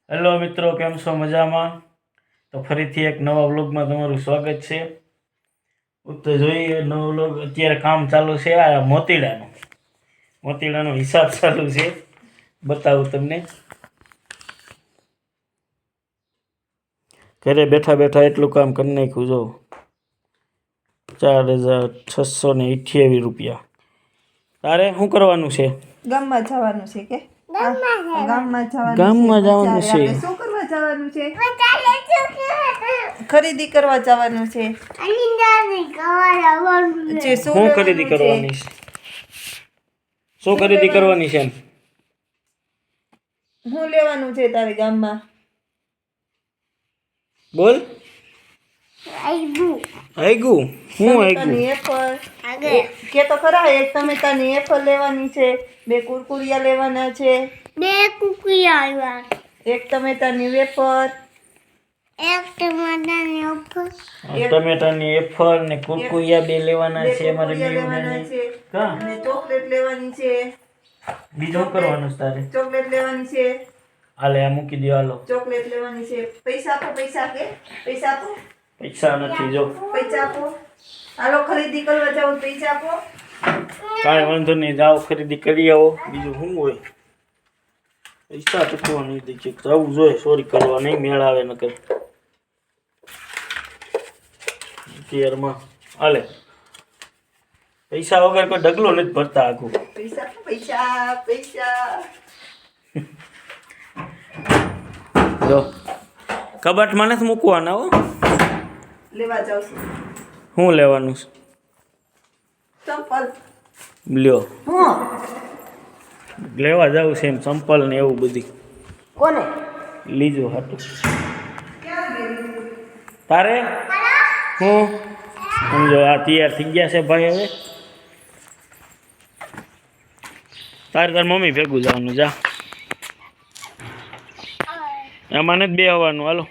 Hello મિત્રો, કેમ છો? મજામાં? તો ફરીથી એક નવા વ્લોગમાં તમારું સ્વાગત છે. તો જોઈએ નવો વ્લોગ. અત્યારે કામ ચાલુ છે આ મોતીડાનો હિસાબ ચાલુ છે. બતાવું તમને. ઘરે બેઠા બેઠા એટલું કામ કરી નાખ્યું. જો 4,628 રૂપિયા. તારે શું કરવાનું છે? ગામમાં જવાનું છે કે ગામમાં જવાનું છે. શું કરવા જવાનું છે? ખરીદી કરવા જવાનું છે. શું ખરીદી કરવાની છે? શું ખરીદી કરવાની છે? શું લેવાનું છે તારે ગામમાં? બોલ. આઈગુ હું આઈગુ એપલ કે તો ખરા. એક ટમેટાની એપલ લેવાની છે, 2 કુરકુરિયા લેવાના છે, 2 કુકિયા એક ટમેટાની વેફર, એક ટમેટાની એફર ને કુરકુરિયા 2 લેવાના છે. અમારે લેવાના છે અને ચોકલેટ લેવાની છે. બીજું કરવાનું છે તારે? ચોકલેટ લેવાની છે. હાલે આ મૂકી દો. હાલો ચોકલેટ લેવાની છે. પૈસા આપો. પૈસા આપો. પૈસા નથી. જો પૈસા આપો. હાલો ખરીદી કરવા જાવ. પૈસા આપો. કાંઈ વાંધો નહીં, જાઓ ખરીદી કરી આવો. બીજું શું હોય? પૈસા ચૂકવા નહીં દે છે. જવું જોઈએ, ચોરી કરવા નહીં. મેળ આવે નકર અત્યારમાં. હાલે પૈસા વગર કોઈ ડગલો નથી ભરતા આખું. પૈસા જો કબાટમાં નથી મૂકવાના હો. લેવા જાવ છું. શું લેવાનું છે? ચંપલ. લ્યો લેવા જાવ છે એમ ચંપલ ને એવું બધી. કોને? લીજો હાટું. તારે હું સમજો આ તૈયાર થઈ ગયા છે ભાઈ. હવે તાર મમ્મી ભેગું જવાનું. જા એમાં નથી બેહવાનું. હાલો